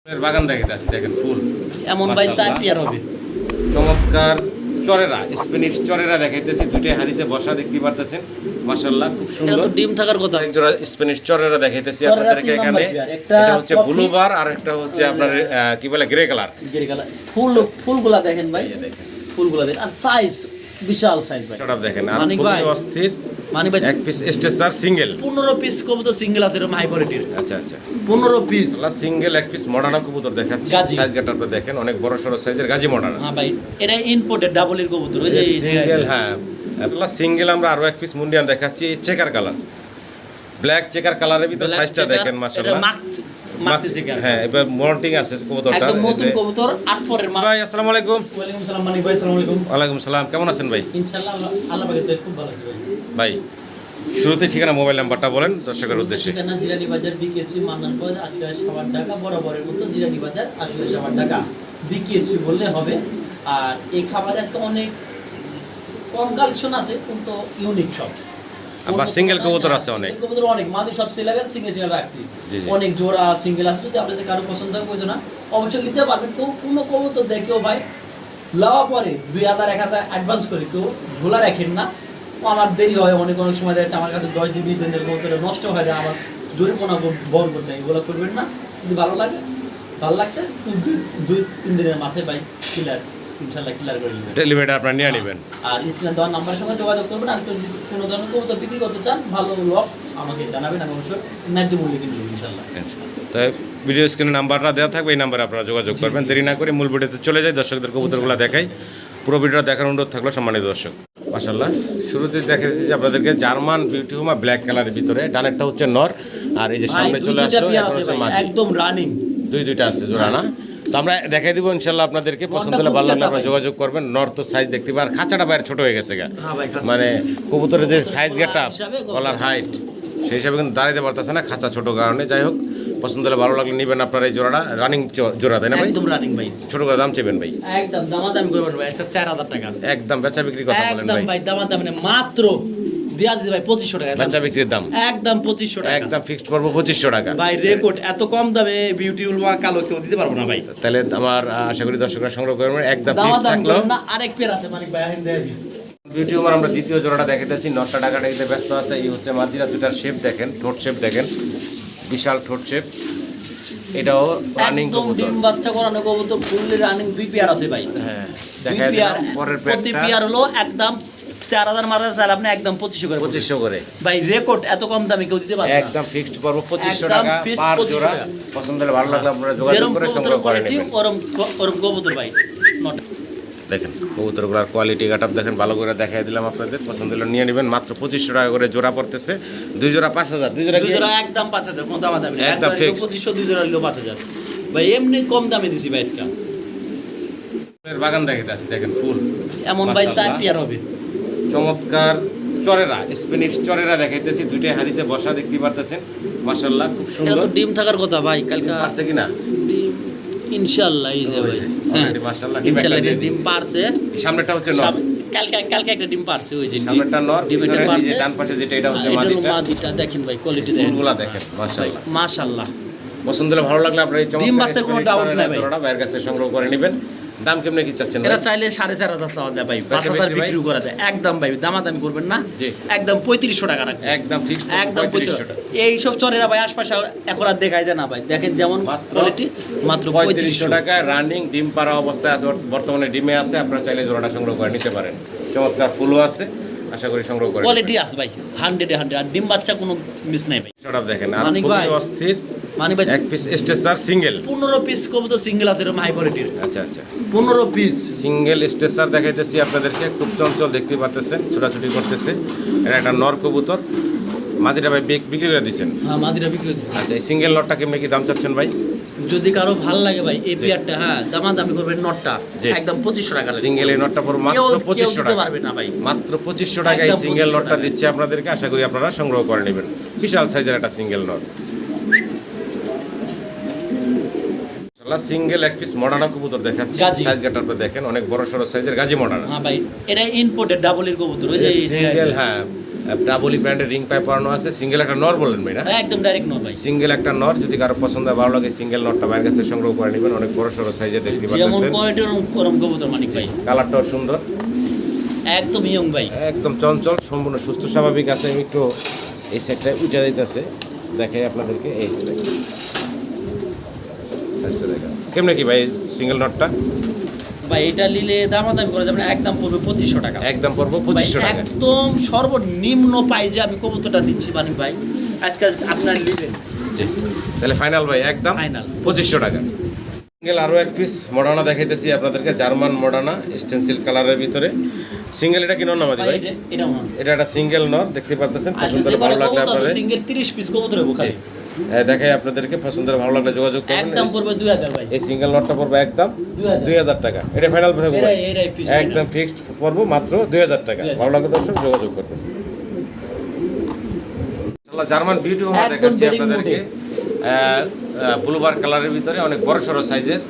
বাগান দেখাতে আসি, দেখেন ফুল এমন ভাই চার পেয়ার হবে। চমৎকার চরেরা, স্প্যানিশ চরেরা দেখাইতেছি, দুইটাই হাড়িতে বসা দেখতে পারতেছেন। মাশাআল্লাহ খুব এটা সুন্দর তো ডিম থাকার কথা। এক জোড়া স্প্যানিশ চরেরা দেখাইতেছি চরেরা আপনাদেরকে। তিন এখানে নাম্বার পেয়ার, একটা এটা হচ্ছে কফি, ব্লু বার আর একটা হচ্ছে আপনার কি বলে গ্রে কালার। Grey colour. ফুলগুলা দেখেন ভাই, ফুলগুলা দেখেন আর সাইজ বিশাল সাইজ ভাই। সব দেখেন আর মানিক খুবই ভাই, অস্থির। মানিক ভাই এক পিস স্টেসার সিঙ্গেল 15 পিস কবুতর সিঙ্গেল আছে এরকম হাই কোয়ালিটির। আচ্ছা আচ্ছা 15 পিস সিঙ্গেল এক পিস মডার্না কবুতর দেখাচ্ছি। গাজী। সাইজ গাটা আপনারা দেখেন, অনেক বড় সড়ো সাইজের গাজী মডার্না। হ্যাঁ ভাই, এটা ইম্পোর্টেড ডাবল এর কবুতর। ওই যে সিঙ্গেল, হ্যাঁ সিঙ্গেল। আমরা আরো এক পিস মুন্ডিয়ান দেখাচ্ছি, চেকার কালার, ব্ল্যাক চেকার কালারের ভিতরে সাইজটা দেখেন মাশাআল্লাহ। হ্যাঁ এবার মল্টিং আছে কবুতরটা, একদম নতুন কবুতর, 8 পরের মা। ভাই আসসালামু আলাইকুম। ওয়ালাইকুম সালাম মানিক ভাই। আসসালামু আলাইকুম। ওয়ালাইকুম সালাম, কেমন আছেন ভাই? ইনশাআল্লাহ আল্লাহ পাকের দয়ায় খুব ভালো আছি ভাই। ভাই শুরুতে ঠিকানা মোবাইল নাম্বারটা বলেন দর্শকের উদ্দেশ্যে। ঠিকানা জিরানি বাজার বিকেএসপি মান্নানগঞ্জ 80,000 টাকা, বরাবরের মতো জিরানি বাজার 80,000 টাকা বিকেএসপি বললে হবে। আর এই খাবারে আজকে অনেক কম কালেকশন আছে, কিন্তু ইউনিক সব। আবার সিঙ্গেল কবুতর আছে অনেক। কবুতর অনেক মাদি সব সেল লাগে, সিঙ্গেল সিঙ্গেল রাখছি। জি, জি। অনেক জোড়া সিঙ্গেল আছে, যদি আপনাদের কারো পছন্দ হয় বুঝো না অবশ্যই নিতে পারবেন। কেউ কোনো কবুতর দেখেও ভাই লাওয়া পরে 2000 1000 অ্যাডভান্স করে কেউ ঝোলা রাখেন না। আমার দেরি হয়, অনেক সময় দেখা যাচ্ছে আমার কাছে 10 দিন 20 দিনের কবুতরে নষ্ট হয়ে যায়, আমার জরিমানা বহন করতে হয়। এগুলো করবেন না। যদি ভালো লাগে, ভালো লাগছে 2-3 দিনের মাথায় ভাই ক্লিয়ার, ইনশাআল্লাহ ক্লিয়ার করে নেবেন। ডেলিভারিটা আপনারা নিয়ে নেবেন। আর স্ক্রিনে দেওয়ার নাম্বারের সঙ্গে যোগাযোগ করবেন। আর যদি কোনো ধরনের কবুতর বিক্রি করতে চান, ভালো লক আমাকে জানাবেন, আমি অবশ্যই ন্যায্য মূল্যে কিনবো ইনশাআল্লাহ। তাই ভিডিও স্ক্রিনে নাম্বারটা দেওয়া থাকবে, এই নাম্বারে আপনারা যোগাযোগ করবেন। দেরি না করে মূল ভিডিওতে চলে যাই, দর্শকদের কবুতরগুলো দেখাই। পুরো ভিডিওটা দেখার অনুরোধ থাকলো সম্মানিত দর্শক। মাশাআল্লাহ শুরুতে দেখা দিচ্ছি আপনাদেরকে জার্মান বিউটি হোমা ব্ল্যাক কালারের ভিতরে। ডানেরটা হচ্ছে নর, আর এই যে সামনে চলে আসলো একদম রানিং দুইটা আছে জোড়া না। তো আমরা দেখাই দিব ইনশাআল্লাহ আপনাদেরকে। পছন্দ হলে ভালো লাগলে আপনারা যোগাযোগ করবেন। নর তো সাইজ দেখতে পারেন, খাঁচাটা বাইরে ছোট হয়ে গেছে গা, মানে কবুতরের যে সাইজ গেটা কলার হাইট সেই হিসাবে কিন্তু দাঁড়াইতে পারতেছে না, খাঁচা ছোট কারণে। যাই হোক, পছন্দ হলে ভালো লাগলে নেবেন আপনারা। এই জোড়াটা রানিং জোড়া, তাই না ভাই? একদম রানিং ভাই। ছোট করে দাম চেবেন ভাই? একদম দামাদামি করবেন ভাই, 4000 টাকা একদম। বেচা বিক্রি কথা বলেন একদম ভাই। ভাই, দামাদামি না, মাত্র দেয়া দিতে ভাই 2500 টাকা বেচা বিক্রির দাম একদম 2500 টাকা একদম ফিক্সড পড়বো 2500 টাকা ভাই। রেকর্ড এত কম দামে বিউটি উলওয়া কালো কেউ দিতে পারবো না ভাই। তাহলে আমার আশা করি দর্শকরা সংগ্রহ করবেন। একদম ফিক্সড দামাদামি থাকলো। করবেন না। আরেক পেয়ার আছে মানিক ভাই, আমি দেখাই দিই। বিউটি হোমার আমরা দ্বিতীয় জোড়াটা দেখাইতেছি। নটটা টাকাটা দিতে ব্যস্ত আছে। এই হচ্ছে মাদিরা, দুটার শেপ দেখেন, ঠোঁট শেপ দেখেন, বিশাল ঠোঁট শেপ। এটাও রানিং একদম কবুতর। ডিম বাচ্চা করানো কবুতর, ফুললি রানিং। 2 পেয়ার আছে ভাই। হ্যাঁ দুই দেখাই পেয়ার, দিলাম। পরের প্রতি পেয়ারটা পেয়ার হলো একদম 4000 মারা চাল আপনি একদম 2500 করে 2500 করে ভাই। রেকর্ড এত কম দামে কেউ দিতে পারবে না। একদম ফিক্সড পড়বো 2500 একদম টাকা fixed পার 2500 জোড়া। টাকা। পছন্দ হলে ভালো লাগলে আপনারা যোগাযোগ যেরকম করে কবুতর সংগ্রহ করে কোয়ালিটি নেবেন। ওরম কবুতর ভাই। নট দেখেন কবুতরগুলোর কোয়ালিটি গাটাপ দেখেন, ভালো করে দেখাই দিলাম আপনাদের। পছন্দ হলে নিয়ে নেবেন। মাত্র 2500 টাকা করে জোড়া পড়তেছে। 2 জোড়া 5000, 2 জোড়া কি? 2 জোড়া একদম 5000, কোনো দামাদামি না। একদম fixed। 2500, 2 জোড়া হলো 5000 ভাই। এমনি কম দামে দিছি ভাই আজকে। বাগান দেখাতে আসি, দেখেন ফুল এমন ভাই 4 মাশাআল্লাহ। পেয়ার হবে। চমৎকার চরেরা, স্প্যানিশ চরেরা দেখাইতেছি, দুইটাই হাড়িতে বসা দেখতে পারতেছেন। মাশাআল্লাহ খুব এটা সুন্দর। তো ডিম থাকার কথা ভাই। কালকে পারছে কিনা? ডিম ইনশাআল্লাহ এই যে ভাই। অলরেডি মাশাআল্লাহ ডিম ইনশাআল্লাহ একটা দিয়ে ডিম দিয়েছে। পারছে। সামনেটা হচ্ছে নর, কালকে একটা ডিম পারছে। ওই যে সামনেটা নর, ডিম পিছনে এই পারছে। যে ডান পাশে যেটা এটা হচ্ছে এটা হলো মাদিটা। মাদিটা। দেখেন ভাই কোয়ালিটি দেখেন, ফুলগুলা দেখেন মাশাআল্লাহ। মাশাআল্লাহ। পছন্দ হলে ভালো লাগলে আপনারা এই ডিম চমৎকার বাচ্চার কোনো স্প্যানিশ doubt চরেরা নাই ভাই। জোড়াটা বাইরের কাছ থেকে সংগ্রহ করে নেবেন। দাম কেমনে কি চাচ্ছেন এরা ভাই? চাইলে 4500 চাওয়া যায় ভাই, বেচা 5000 বিক্রি ভাই? বিক্রি করা যায় একদম ভাই। দামাদামি করবেন না, জি। একদম 3500 টাকা রাখবেন। একদম ফিক্সড একদম 3500 টাকা। এই সব চরেরা ভাই আশপাশে এখন আর দেখায় যায় না ভাই। দেখেন যেমন মাত্র কোয়ালিটি, মাত্র 3500 3500 টাকা রানিং ডিম পাড়া অবস্থায় আছে, বর্তমানে ডিমে আছে। আপনারা চাইলে জোড়াটা সংগ্রহ করে নিতে পারেন। চমৎকার ফুলও আছে, আশা করি সংগ্রহ করে কোয়ালিটি আছে ভাই 100 এ 100। আর ডিম বাচ্চা কোনো মিস নাই ভাই। সব দেখেন। আর মানিক ভাই, খুবই অস্থির। মানে ভাই এক পিস স্টেসার সিঙ্গেল। 15 পিস কবুতর সিঙ্গেল আছে এরকম হাই কোয়ালিটির। আচ্ছা আচ্ছা 15 পিস সিঙ্গেল স্টেসার দেখাইতেছি আপনাদেরকে। খুব চঞ্চল দেখতে পারতেছেন, ছোটাছুটি করতেছে। এটা একটা নর কবুতর। মাদিটা ভাই বিক্রি করে দিচ্ছেন? হ্যাঁ, মাদিরা বিক্রি হচ্ছে। আচ্ছা, এই সিঙ্গেল নটটা কেমনি কি দাম চাচ্ছেন ভাই? যদি কারো ভালো লাগে ভাই এই পেয়ারটা, হ্যাঁ দামাদামি করবেন। নটটা জি। একদম 2500 টাকা রাখবেন। সিঙ্গেল এই নটটা পড়বে মাত্র কেউ 2500 দিতে টাকা। পারবে না ভাই। মাত্র 2500 টাকায় একদম সিঙ্গেল 2500 নটটা টাকা। দিচ্ছে আপনাদেরকে। আশা করি আপনারা সংগ্রহ করে নেবেন। বিশাল সাইজের একটা সিঙ্গেল নট। সিঙ্গেল এক পিস মডার্না কবুতর দেখাচ্ছি। গাজী। সাইজ গাটা আপনারা দেখেন, অনেক বড় সড়ো সাইজের গাজী মডার্না। হ্যাঁ ভাই, এটা ইম্পোর্টেড ডাবল এর কবুতর। ওই যে সিঙ্গেল, হ্যাঁ ডাবলি ব্র্যান্ডের রিং পাইপ পরানো আছে, সিঙ্গেল একটা নর বললেন ভাই না? একদম ডাইরেক্ট নর ভাই, সিঙ্গেল একটা নর, যদি কারো পছন্দ হয় ভালো লাগে সিঙ্গেল নরটা বাইরের কাছ থেকে সংগ্রহ করে নেবেন। অনেক বড় সড়ো সাইজে দেখতে যেমন পাচ্ছেন, কোয়ালিটি ওরকম কবুতর মানিক ভাই, কালারটাও সুন্দর, একদম ইয়ং ভাই, একদম চঞ্চল, সম্পূর্ণ সুস্থ স্বাভাবিক আছে। আমি একটু এই সাইডটা উঠে দিতেছে, দেখাই আপনাদেরকে। এই যে দেখেন সাইজটা দেখেন কেমনে কি ভাই সিঙ্গেল নটটা? ভাই এটা নিলে দামাদামি করা যাবে না, একদম পড়বে 2500 টাকা, একদম পড়বো ভাই, 2500 টাকা। একদম সর্বনিম্ন প্রাইজে আমি কবুতরটা দিচ্ছি মানিক ভাই, আজকে আপনার নেবেন। জি, তাহলে ফাইনাল ভাই একদম Final। 2500 টাকা। সিঙ্গেল আরও এক পিস মডার্না দেখাইতেছি আপনাদেরকে, জার্মান মডার্না স্টেনসিল কালারের ভিতরে। সিঙ্গেল এটা কি নর নামাদি ভাই? এটাও না, এটা একটা সিঙ্গেল নর, দেখতে পাচ্ছেন। পছন্দ হলে আসলে ভালো লাগলে আপনাদের সিঙ্গেল 30 পিস কবুতর হবে খালি, দেখাই আপনাদেরকে, পছন্দ হলে ভালো লাগলে যোগাযোগ করবেন। একদম পড়বে 2000 ভাই, এই সিঙ্গেল নটটা পড়বে একদম 2000 2000 টাকা। এটা ফাইনাল পড়বে এরাই পিস একদম ফিক্সড পড়বো মাত্র 2000 টাকা। ভালো লাগলে দর্শক যোগাযোগ করবেন। জার্মান বিউটি হোমা একদম দেখাচ্ছি বেডিং আপনাদেরকে, ব্লুবার কালারের ভিতরে অনেক বড় সড়ো সাইজের।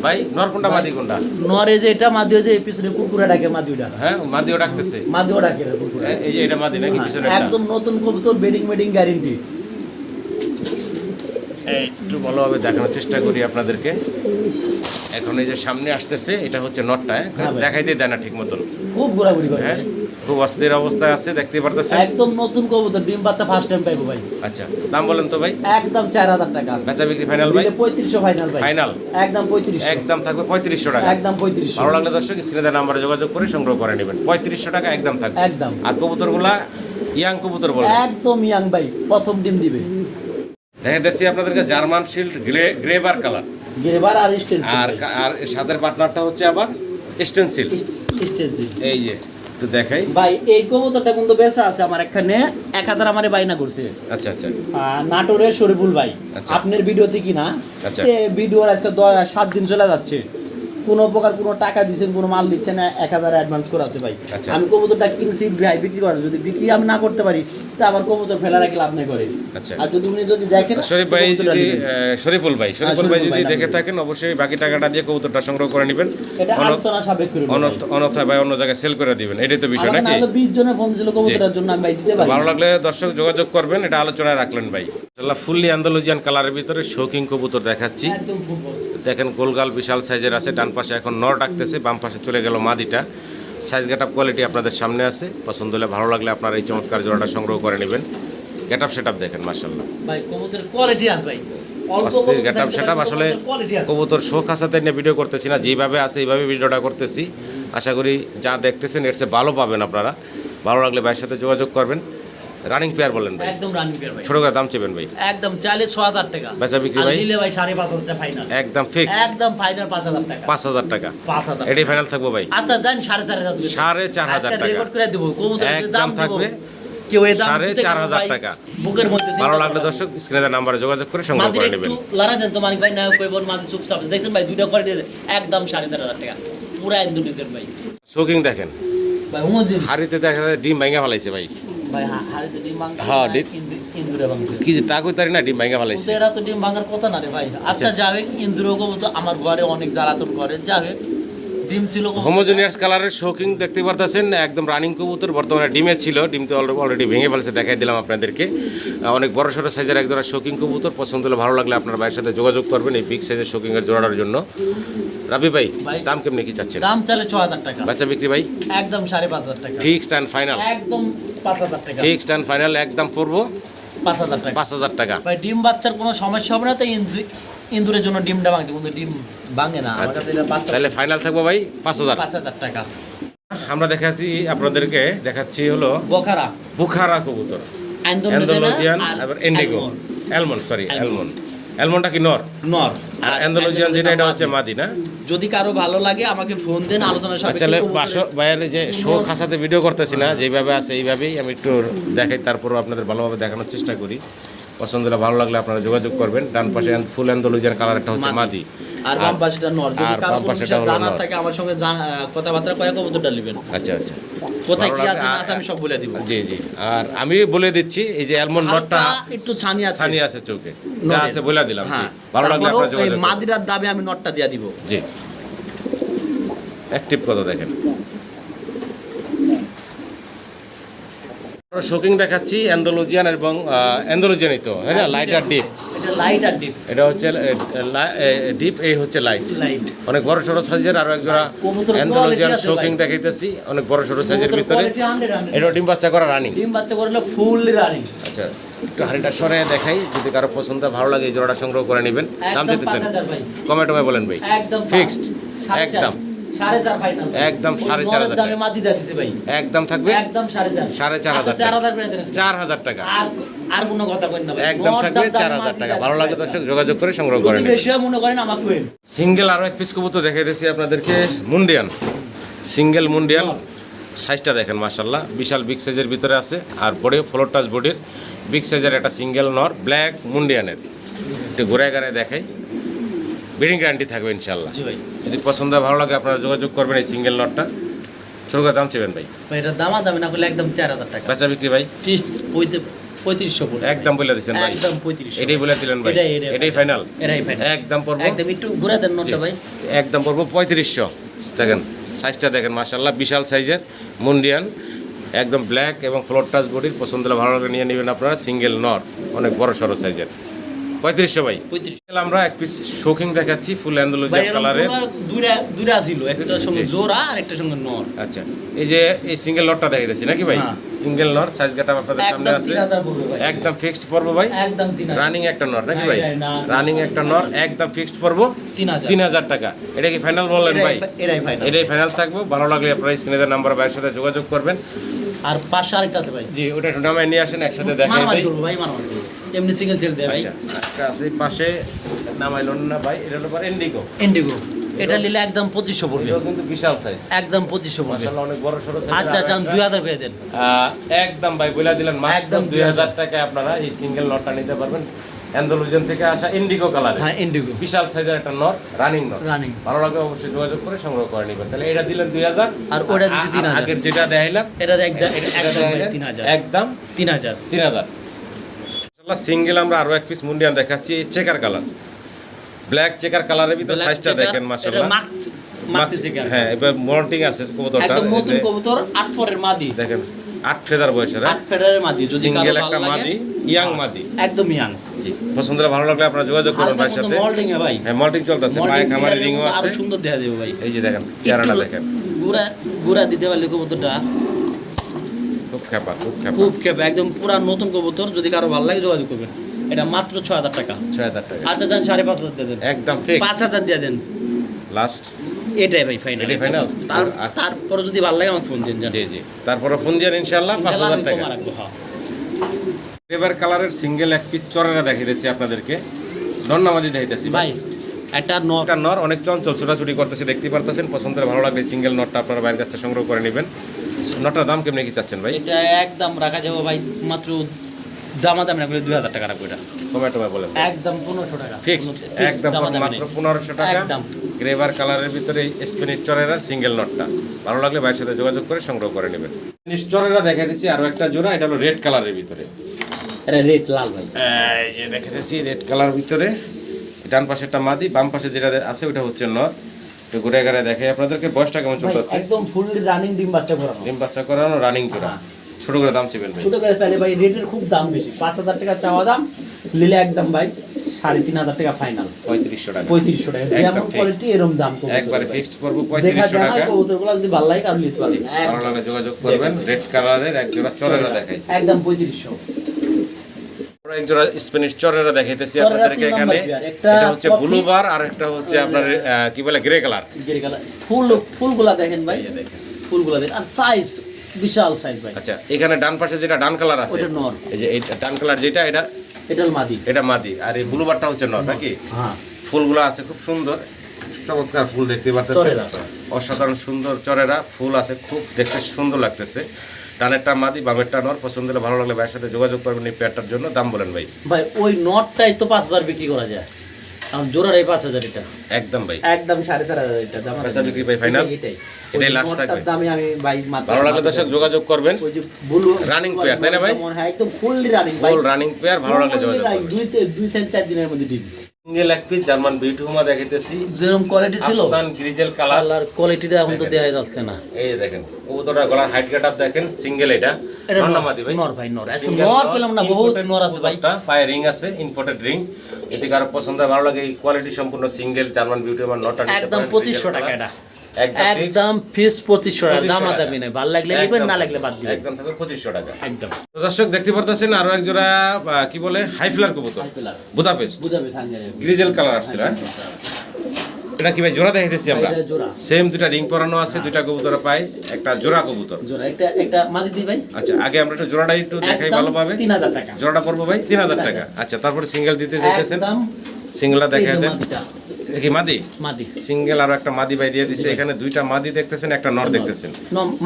ভাই নর কোনটা মাদি কোনটা? নরে যে এটা মাদিও যে এই পিছনে কুকুরা ডাকে মাদিওটা, হ্যাঁ মাদিও ডাকতেছে, মাদিও ডাকে রে কুকুরা, হ্যাঁ, এই যে এটা মাদি নাকি পিছনে? একদম নতুন কবুতর, বেডিং গ্যারান্টি। একটু ভালোভাবে দেখানোর চেষ্টা করি আপনাদেরকে। এখন এই যে সামনে আসতেছে, এটা হচ্ছে নটটা, হ্যাঁ ভাই। দেখাইতে দেয় না ঠিক মতন, খুব ঘোরাঘুরি করে হ্যাঁ খুব অস্থির অবস্থায় আছে, দেখতে পারতেছেন। একদম নতুন কবুতর, ডিম পাতা ফার্স্ট টাইম পাইবো ভাই, আচ্ছা দাম বলেন তো ভাই? একদম 4000 টাকা, বেচা বিক্রি ফাইনাল ভাই? 3500 ফাইনাল ভাই, ফাইনাল একদম 3500, একদম থাকবে 3500 টাকা। একদম 3500, ভালো লাগলে দর্শক স্ক্রিনে দেওয়া নাম্বারে যোগাযোগ করে সংগ্রহ করে নেবেন। 3500 টাকা একদম থাকবে। একদম। আর কবুতরগুলা ইয়াং কবুতর বলে একদম ইয়াং ভাই, প্রথম ডিম দিবে, দেখাচ্ছি আপনাদেরকে জার্মান শিল্ড গ্রেবার কালার, গেরবার আর স্টেল আর আর এর সাথে পার্টনারটা হচ্ছে আবার স্টেনসিল। স্টেল এই যে একটু দেখাই। ভাই এই কবুতরটা কিন্তু বেচা আছে আমার এখানে, 1000 আমারে বাইনা করছে, আচ্ছা আচ্ছা নাটোরের শরীফুল ভাই, আচ্ছা। আপনার ভিডিওতে কিনা, আচ্ছা। ভিডিওর আজকে 7 দিন চলে যাচ্ছে, কোনো প্রকার কোনো টাকা দিচ্ছেন, কোনো মাল দিচ্ছেন না, 1000 অ্যাডভান্স করে আছে ভাই। আচ্ছা। আমি কবুতরটা কিনছি ভাই বিক্রি করার, যদি বিক্রি আমি না করতে পারি তা আবার কবুতর ফেলা রাখি লাভ নাই করে। আচ্ছা। আর যদি উনি যদি দেখেন শরীফ ভাই কবুতরটা যদি নেবেন। শরীফুল ভাই শরীফুল যদি ভাই দেখে নাম থাকেন অবশ্যই বাকি টাকাটা দিয়ে কবুতরটা সংগ্রহ করে নেবেন। এটা আলোচনা সাপেক্ষ করে নেবেন। অন্যথায় ভাই অন্য জায়গায় সেল করে দিবেন, এটাই তো বিষয় আমাকে নাকি? নাহলে 20 জনের ফোন ছিল কবুতরের জন্য, আমি ভাই দিতে পারি। ভালো লাগলে দর্শক যোগাযোগ করবেন, এটা আলোচনায় রাখলেন ভাই। ফুললি আন্দালুজিয়ান কালারের ভিতরে শৌকিং কবুতর দেখাচ্ছি, একদম ফুটবল, দেখেন গোলগাল বিশাল সাইজের আছে। ডান পাশে এখন নর ডাকতেছে, বাম পাশে চলে গেল মাদিটা। সাইজ গেট আপ কোয়ালিটি আপনাদের সামনে আছে, পছন্দ হলে ভালো লাগলে আপনারা এই চমৎকার জোড়াটা সংগ্রহ করে নেবেন। গেট আপ সেট আপ দেখেন মাশাআল্লাহ, ভাই কবুতরের কোয়ালিটি আছে ভাই, অল্প অস্থির কবুতর গেট আপ থাকতে সেট আপ। পারে, আসলে কোয়ালিটি আছে। কবুতর শোক আসাতে নিয়ে ভিডিও করতেছি না, যেভাবে আছে এইভাবে ভিডিওটা করতেছি। আশা করি যা দেখতেছেন এর চেয়ে ভালো পাবেন আপনারা। ভালো লাগলে ভাইয়ের সাথে যোগাযোগ করবেন। রানিং পেয়ার বলেন ভাই, একদম রানিং পেয়ার ভাই, ছোট করে দাম চেবেন ভাই? একদম চাইলে 6000 টাকা, বেচা বিক্রি ভাই? আর দিলে ভাই 5500 টাকা ফাইনাল, একদম ফিক্স একদম ফাইনাল 5000 টাকা, 5000 টাকা। 5000 এটাই ফাইনাল থাকবো ভাই? আচ্ছা দেন 4500 দিবেন, 4500 টাকা রেকর্ড করে দেব, কবুতরের যে একদম দাম থাকবে কেউ এই দাম 4500 টাকা। বুকের মধ্যে ভালো লাগলে দর্শক স্ক্রিনে দেওয়া নাম্বারে যোগাযোগ করে সংগ্রহ করে নেবেন। লারা দেন তো মানিক ভাই, না কইবন মাঝে চুপ চাপ দেখছেন ভাই, দুইটা করে দিয়ে একদম 4500 টাকা পুরা ইন্দুনিতের ভাই। শোকিং দেখেন, ভাই হুমদিন হাড়িতে দেখা যায় ডিম ভাঙা ফেলাইছে ভাই। ভাই হাড়িতে ডিম ভাঙছে, হ্যাঁ, ডিম। ইন্দুরে ভাঙছে, কি যে তা কইতারি না, ডিম ভাঙা ফেলাইছে। এরা তো ডিম ভাঙার কথা না রে ভাই। আচ্ছা যাবে ইন্দুরও কবুতর আমার ঘরে অনেক জ্বালাতন করে, যাবে ডিম ছিল হোমোজেনিয়াস কালারের শোকিং দেখতে পারতেছেন, একদম রানিং কবুতর, বর্তমানে ডিমে ছিল, ডিম তো অলরেডি ভেঙে ফেলছে, দেখাই দিলাম আপনাদেরকে। অনেক বড় সড়ো সাইজের এক জোড়া শোকিং কবুতর, পছন্দ হলে ভালো লাগলে আপনার ভাইয়ের সাথে যোগাযোগ করবেন এই বিগ সাইজের শোকিংয়ের জোড়াটার জন্য। রাবি ভাই ভাই, দাম কেমনি কি চাচ্ছেন? দাম চাইলে 6000 টাকা, বাচ্চা বিক্রি ভাই? একদম 5500 টাকা, ফিক্সড অ্যান্ড ফাইনাল? একদম 5000 টাকা, ফিক্সড অ্যান্ড ফাইনাল একদম পড়বো 5000 টাকা। 5000 টাকা। ভাই ডিম বাচ্চার কোনো সমস্যা হবে না, তাই ইন্দুরের জন্য ডিমটা ভাঙছে, কিন্তু ডিম ভাঙে না আমার আচ্ছা, কাছে, এটা বাচ্চা তাহলে ফাইনাল থাকবো ভাই 5000। 5000 টাকা। আমরা আপনাদেরকে দেখাচ্ছি হলো বখারা বুখারা কবুতর, অ্যান্ডালুজিয়ান আবার ইন্ডিগো, অ্যালমন্ডটা কি নর? নর। আর অ্যান্ডালুজিয়ান যেটা এটা হচ্ছে মাদি না? যদি কারো ভালো লাগে আমাকে ফোন দেন, আলোচনা আচ্ছা বাইরে যে শো খাসাতে ভিডিও করতেছি না, যেভাবে আছে এইভাবেই আমি একটু দেখাই, তারপরও আপনাদের ভালোভাবে দেখানোর চেষ্টা করি। পছন্দ হলে ভালো লাগলে আপনারা যোগাযোগ করবেন। ডান পাশে ফুল অ্যান্ডালুজিয়ান কালার একটা হচ্ছে মাদি, আর বাম পাশেটা নর। যদি আর কারো বাম কোনো পাশেটা বিষয় হলো জানা নর। থাকে আমার সঙ্গে কথাবার্তা কয়েক কবুতরটা নেবেন, আচ্ছা আচ্ছা কোথায় ভালো কি লাগলে আছে না আছে আমি সব বলে দিব। জি জি। আর আমি বলে দিচ্ছি এই যে অ্যালমন্ড নটটা হালকা একটু ছানি আছে, ছানি আছে চোখে, যা নরের। আছে বলে দিলাম। জি হ্যাঁ, ভালো লাগলে তারপরেও আপনারা যোগাযোগ এই করবেন। মাদিরার দামে আমি নটটা দিয়ে দিব। জি অ্যাক্টিভ কত দেখেন। শোকিং দেখাচ্ছি অ্যান্ডালুজিয়ান এবং অ্যান্ডালুজিয়ানই তো হ্যাঁ না, লাইট আর ডিপ। এটা লাইট আর ডিপ। এটা হচ্ছে ডিপ, এই হচ্ছে লাইট। লাইট অনেক বড় সড়ো সাইজের আরো এক জোড়া কবুতরের অ্যান্ডালুজিয়ান quality আছে শোকিং ভাই। দেখাইতেছি, অনেক বড় সড়ো সাইজের কবুতরের ভিতরে। quality 100 এটা ডিম বাচ্চা করা রানিং। ডিম বাচ্চা করলে ফুল রানিং। আচ্ছা, একটু হাড়িটা সরে দেখাই, যদি কারো পছন্দ ভালো লাগে এই জোড়াটা সংগ্রহ করে নেবেন। দাম একদম দিতেছেন 5000 ভাই। কমে টমে বলেন ভাই। একদম ফিক্সড, 4.5 একদম 4.5 ফাইনাল। একদম 4.5 দামে মাটি দিতেছে ভাই। একদম থাকবে একদম 4.5 4.5 আচ্ছা, 4000 করে দেন। 4000 টাকা আর আর কোনো কথা কই না ভাই। একদম থাকবে 4000 টাকা। ভালো লাগলে দর্শক যোগাযোগ করে সংগ্রহ করে যদি নেবেন। বেশি হয় মনে করেন আমাকে কইন। সিঙ্গেল আরো এক পিস কবুতর দেখাই দিয়েছি আপনাদেরকে, মুন্ডিয়ান, সিঙ্গেল মুন্ডিয়ান। সাইজটা দেখেন মাশাল্লাহ, বিশাল বিগ সাইজের ভিতরে আছে। আর বডি ফ্লোর টাচ বডির বিগ সাইজের একটা সিঙ্গেল নর, ব্ল্যাক মুন্ডিয়ানের। একটু ঘুরায় ঘুরায় দেখাই, ব্রিডিং গ্যারান্টি থাকবে ইনশাল্লাহ। জি ভাই। যদি পছন্দ হয় ভালো লাগে আপনারা যোগাযোগ করবেন। এই সিঙ্গেল নটটা ছোট করে দাম চেবেন ভাই। ভাই এটা দামি না করলে একদম 4000 টাকা। বেচা বিক্রি ভাই ফিক্স 3500 পড়বে। একদম বলে দিচ্ছেন ভাই, একদম 3500। এটাই বলে দিলেন ভাই, এটাই ফাইনাল। এটাই ফাইনাল। একদম পড়বো, একদম একটু ঘুরে দেন নোটটা ভাই। একদম পড়বো 3500। দেখেন সাইজটা দেখেন মাশাল্লাহ, বিশাল সাইজের মুন্ডিয়ান, একদম ব্ল্যাক এবং ফ্লোর টাচ বডির। পছন্দ হলে ভালো লাগে নিয়ে নেবেন আপনারা। সিঙ্গেল নর, অনেক বড় সড়ো সাইজের, 3500 ভাই। 3500। আমরা এক পিস শোকিং দেখাচ্ছি ফুল ভাই অ্যান্ডালুজিয়ান এরকম কালারের। দুইটা ছিল, একটার সঙ্গে জোড়া আর একটার সঙ্গে নর। আচ্ছা, এই যে এই সিঙ্গেল নটটা দেখাইতেছি নাকি ভাই? হ্যাঁ। সিঙ্গেল নর, সাইজ গাটা আপনাদের সামনে একদম আছে। 3000 পড়বে ভাই। একদম ফিক্সড পড়বো ভাই। একদম 3000। রানিং একটা নর নাকি না, ভাই? না, না। রানিং একটা নর, একদম ফিক্সড পড়বো 3000 টাকা। এটা কি ফাইনাল বললেন ভাই? এটাই ফাইনাল। এটাই ফাইনাল থাকবো। ভালো লাগলে আপনারা স্ক্রিনের নাম্বার ভাইয়ের সাথে যোগাযোগ করবেন। আর পাশে আরেকটা আছে ভাই। জি, ওটা একটু নামায় নিয়ে আসেন, একসাথে দেখাই মারামারি দেই। করবো ভাই, মারামারি করবো। এমনি সিঙ্গেল সেল দেয় ভাই। আচ্ছা, একটা আছে এই পাশে, নামাইলো না ভাই, এটা হলো পর ইন্ডিগো। ইন্ডিগো এটা নিলে একদম 2500 পড়বে। এটাও কিন্তু বিশাল সাইজ, একদম 2500 পড়বে। মাশাআল্লাহ অনেক বড় সরো সাইজ। আচ্ছা যান 2000 করে দেন। একদম ভাই বলে দিলেন, মাত্র একদম 2000 টাকায় আপনারা এই সিঙ্গেল নটটা নিতে পারবেন। অ্যান্ডালুজিয়ান থেকে আসা ইন্ডিগো কালার, হ্যাঁ ইন্ডিগো বিশাল সাইজের একটা নট, রানিং নট। রানিং। ভালো লাগলে অবশ্যই যোগাযোগ করে সংগ্রহ করে নেবেন। তাহলে এটা দিলেন 2000, আর ওটা দিছি 3000। আগের যেটা দেখাইলাম এটা একদম দেখাইলেন 3000। একদম 3000। 3000। সিঙ্গেল আমরা আরো এক পিস মুন্ডিয়ান দেখাচ্ছি, চেকার কালার, ব্ল্যাক চেকার কালারের ভিতরে। সাইজটা দেখেন মাশাআল্লাহ, হ্যাঁ এবার মল্টিং আছে কবুতরটা। একদম নতুন কবুতর, 8 পরের মাদি। দেখেন 8 ফেদার বয়সের, 8 ফেদারের মাদি। যদি সিঙ্গেল কারো একটা ভালো লাগে, মাদি, ইয়াং মাদি, একদম ইয়াং। জি পছন্দ হলে ভালো লাগলে আপনারা যোগাযোগ করুন ভাইয়ের সাথে। মল্টিং এ ভাই। হ্যাঁ মল্টিং চলতেছে, পায়ে খামারি রিংও আছে। আরো সুন্দর দেখা যাবে ভাই। এই যে দেখেন চেহারাটা দেখেন, গুড়া দিতে পারলে কবুতরটা খুব খেপা, খুব খেপা। খুব খেপে, একদম পুরা নতুন কবুতর। যদি কারো ভালো লাগে যোগাযোগ করবেন। এটা মাত্র 6000 টাকা। 6000 টাকা আচ্ছা দেন 5500 দিয়ে দেন। একদম ফিক্স, 5000 দিয়ে দেন। লাস্ট। এটাই ভাই ফাইনাল। এটাই final? তারপরে যদি ভালো লাগে আমাকে ফোন দিন। জি জি, তারপরে ফোন দিয়েন ইনশাআল্লাহ 5000 টাকা। এবার কালারের সিঙ্গেল এক পিস চরেরা দেখাইতেছি আপনাদেরকে, নন্নামাজি দেখাইতেছি ভাই একটা একটা নর, অনেক চঞ্চল, ছোটাছুটি করতেছে, দেখতে পারতেছেন। পছন্দের ভালো লাগলে সিঙ্গেল নটটা আপনারা বাইরের কাছ থেকে সংগ্রহ করে নেবেন। নটটার দাম কেমনি কি চাচ্ছেন ভাই? এটা একদম রাখা যাবে ভাই মাত্র দামাদামি না করে 2000 টাকা রাখবো। এটা টমেটো ভাই বলেন একদম 1500 টাকা ফিক্সড, একদম মাত্র 1500 টাকা। একদম গ্রেভার কালারের ভিতরে স্প্যানিশ চরেরা সিঙ্গেল নটটা ভালো লাগলে ভাইয়ের সাথে যোগাযোগ করে সংগ্রহ করে নেবেন। স্প্যানিশ চরেরা দেখা দিচ্ছি আরো একটা জোড়া, এটা হলো রেড কালারের ভিতরে। এটা রেড লাল ভাই। এই যে দেখাতেছি রেড কালার ভিতরে, ডান পাশেরটা মাদি, বাম পাশে যেটা আছে ওটা হচ্ছে নর। তো ঘুরে ঘুরে দেখে আপনাদেরকে বয়সটা কেমন চলতেছে। একদম ফুললি রানিং ডিম বাচ্চা করানো। ডিম বাচ্চা করানো রানিং জোড়া। ছোট করে দাম চেবেন ভাই? ছোট করে চাইলে ভাই রেটের খুব দাম বেশি। 5000 টাকা চাওয়া দাম, নিলে একদম ভাই 3500 টাকা ফাইনাল। 3500 টাকা। 3500 টাকা যেমন কোয়ালিটি এরকম দাম কম। একবারে ফিক্সড করব দেখা 3500 যায় টাকা। কবুতরগুলো যদি ভালো লাগে আর নিতে পারবেন। ভালো লাগলে যোগাযোগ করবেন। রেড কালারের এক জোড়া চরেরা দেখাই, একদম 3500। আমরা এক জোড়া স্প্যানিশ চরেরা দেখাইতেছি চরেরা আপনাদেরকে তিন এখানে। Number pair. একটা এটা হচ্ছে ব্লু বার আর একটা হচ্ছে আপনার কি বলে গ্রে কালার। Grey colour. ফুলগুলা দেখেন ভাই, ফুলগুলা দেখেন আর সাইজ বিশাল সাইজ ভাই। আচ্ছা, এখানে ডান পাশে যেটা ডান কালার আছে, ওটা নর। এই যে এই ডান কালার যেটা, এটা এটা মাদি। এটা মাদি, আর এই ব্লু বারটা হচ্ছে নর নাকি? হ্যাঁ ফুলগুলো আছে খুব সুন্দর, চমৎকার ফুল দেখতে পারতেছেন, চরেরা। অসাধারণ সুন্দর চরেরা ফুল আছে, খুব দেখতে সুন্দর লাগতেছে। ডানেরটা মাদি, বামেরটা নর। পছন্দ হলে ভালো লাগলে ভাইয়ের সাথে যোগাযোগ করবেন এই পেয়ারটার জন্য। দাম বলেন ভাই? ভাই ওই নটটাই তো 5000 বিক্রি করা যায়, কারণ জোড়াটাই 5000। এটা একদম ভাই একদম 4500 এটা দাম। বেচা বিক্রি ভাই ফাইনাল, এটাই এটাই লাস্ট নটটার থাকবে। দামে আমি ভাই মাত্র ভালো লাগলে দর্শক যোগাযোগ করবেন। ওই যে ব্লু রানিং পেয়ার, তাই না ভাই? হ্যাঁ একদম ফুললি রানিং ভাই। ফুল রানিং পেয়ার, ভালো লাগলে যোগাযোগ করবেন। দুই থেকে 4 দিনের মধ্যে ডিম। সিঙ্গেল এক পিস জার্মান বিউটি হুমা দেখাইতেছি, যেরকম কোয়ালিটি ছিল আফসান গ্রিজেল কালার। কালার কোয়ালিটিটা এখন তো দেয়া যাচ্ছে না। এই যে দেখেন কবুতরটা গলার হাইট গেটআপ দেখেন, সিঙ্গেল এটা এটা নর না নর মাদি ভাই? নর ভাই নর। আজকে Single নর পেলাম না, বহুত imported নর আছে ভাই। কবুতরটা, পায়ে রিং আছে, ইম্পোর্টেড রিং। যদি কারো পছন্দ হয়, ভালো লাগে, এই কোয়ালিটি সম্পূর্ণ সিঙ্গেল জার্মান বিউটি হুমা নরটা নিতে একদম পারেন, 2500 grizzle টাকা color। এটা, একদম fixed, একদম ফিস 2500 টাকা, 2500 দামা টাকা। দামি নাই, ভালো লাগলে নেবেন, না লাগলে বাদ দিবেন। একদম থাকবে 2500 টাকা। একদম তো দর্শক দেখতে পারতেছেন আরো এক জোড়া কি বলে হাইফ্লার কবুতর, কালার বুদাপেস্ট বুঝাবে সাঙ্গারে গ্রিজেল কালার আসছিল। হ্যাঁ, এটা কি ভাই জোড়া দেখাইতেছি আমরা? এটা জোড়া সেম দুইটা রিং পরানো আছে, দুইটা কবুতর পাই, একটা জোড়া কবুতর। জোড়া একটা একটা মাদি দি ভাই, আচ্ছা, আগে আমরা একটু জোড়াটা একটু দেখাই একদম ভালোভাবে। 3000 টাকা জোড়াটা পড়বো ভাই 3000 টাকা। আচ্ছা, তারপরে সিঙ্গেল দিতে যাইতেছেন, একদম সিঙ্গেলটা দেখাই দেন। মাদিটা, কি মাদি? মাদি সিঙ্গেল আর একটা মাদি ভাই দিয়ে দিছে। এখানে দুইটা মাদি দেখতেছেন, একটা নর দেখতেছেন।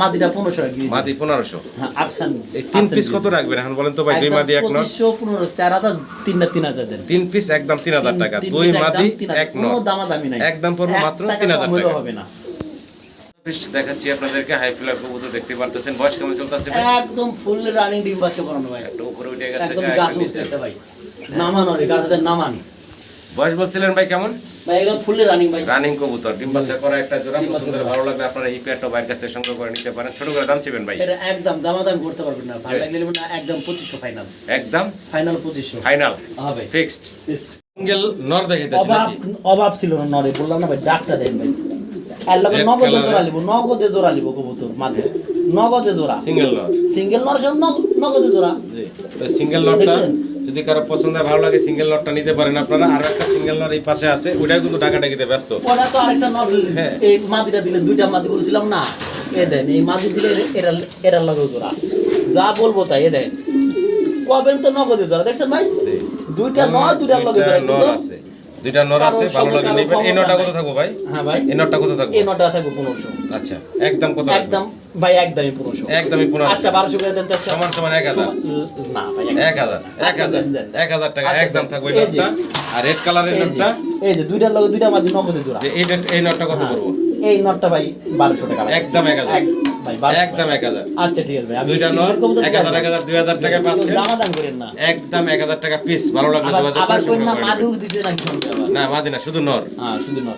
মাদিটা 1500 টাকা, মাদি 1500। হ্যাঁ আফসান। এই তিন পিস কত রাখবেন এখন বলেন তো ভাই? দুই মাদি এক নর, 2500 15 4000 তিনটা 3000 দেন। তিন পিস একদম 3000 টাকা, তিন দুই piece মাদি একদম 3000, এক নর, কোনো দামাদামি নাই, একদম পড়বে মাত্র 3000 টাকা টাকা। হবে না। পিস দেখাচ্ছি আপনাদেরকে, হাইফ্লার কবুতর দেখতে পারতেছেন। বয়স কেমন চলতেছে ভাই? একদম ফুল রানিং ডিম বাচ্চা করানো ভাই, একটা উপরে উঠে গেছে, একদম একটা গাছ নিচে। উঠছে একটা ভাই, নামান ওরে গাছের নামান বয়স বলছিলেন ভাই কেমন? ভাই, একদম ফুল রানিং ভাই। রানিং কবুতর, ডিম বাচ্চা করা একটা জোড়া। পছন্দ হলে ভালো লাগলে আপনারা এই পেয়ারটা বাইরের কাছ থেকে সংগ্রহ করে নিতে পারেন। ছোট করে দাম চেবেন ভাই? এটা একদম দামাদাম করতে পারবেন না, ভালো লাগলে নেবেন না, একদম 2500 ফাইনাল, একদম ফাইনাল 2500। ফাইনাল হ্যাঁ ভাই, ফিক্সড। সিঙ্গেল নর দেখাইতেছি অভাব নাকি? অভাব ছিল না নরে, বললাম না ভাই, ডাকটা দেন ভাই। আর লগে Red নগদে colour জোড়া লিব, নগদে জোড়া লিব কবুতর মাঝে, নগদে জোড়া, সিঙ্গেল নর। সিঙ্গেল নর সাথে নগদে জোড়া। জি, তো সিঙ্গেল নরটা দেখছেন? যদি কারো পছন্দ হয়, ভালো লাগে, সিঙ্গেল নরটা নিতে পারেন আপনারা। আর একটা সিঙ্গেল নর এই পাশে আছে, ওটাও কিন্তু ডাকাডাকিতে ব্যস্ত। ওটা তো আরেকটা নর, হ্যাঁ। এই মাদিটা দিলে, দুইটা মাদি করেছিলাম না, এ দেন এই মাদি দিলে এরা এরা লগে জোড়া, যা বলবো তাই। এ দেন কবেন তো নগদে জোড়া, দেখছেন ভাই, জি। দুইটা নর, দুইটার লগে দুইটা জোড়া নর কিন্তু। আছে, দুইটা নর আছে, কারোর ভালো সঙ্গে লাগলে কারোর নেবেন। এই ক্ষমতা নরটা কত নাই। থাকবো ভাই? হ্যাঁ ভাই, এই নরটা কত থাকবো? এই নটা থাকবে 1500। আচ্ছা, একদম কত রাখবেন? একদম ভাই, একদমই 1500। একদমই 1500। আচ্ছা 1200 করে দেন তো। সমান সমান 1000। না ভাই, 1000 আচ্ছা, দেন, দেন। 1000 টাকা আচ্ছা, একদম দেন। থাকবে এই এই যে, নটটা। আর রেড কালারের এই যে, নটটা, এই যে দুইটার লগে দুইটা মাদি নগদে জোড়া। যে এই নটটা কত করবো? এই নটটা ভাই 1200 টাকা লাগবে। একদম 1000। ভাই 1200 একদম 1000। আচ্ছা ঠিক আছে ভাই, আমি দুইটা নর 1000 1000 2000 টাকা পাচ্ছেন। দামাদাম করেন না। একদম 1000 টাকা পিস। ভালো লাগলে আবার যোগাযোগ আবার করে কই না সংগ্রহ করে মাদুর নেবেন। দিতে নাকি শুনতে আবার। না মাদিনা, শুধু নর। হ্যাঁ শুধু নর।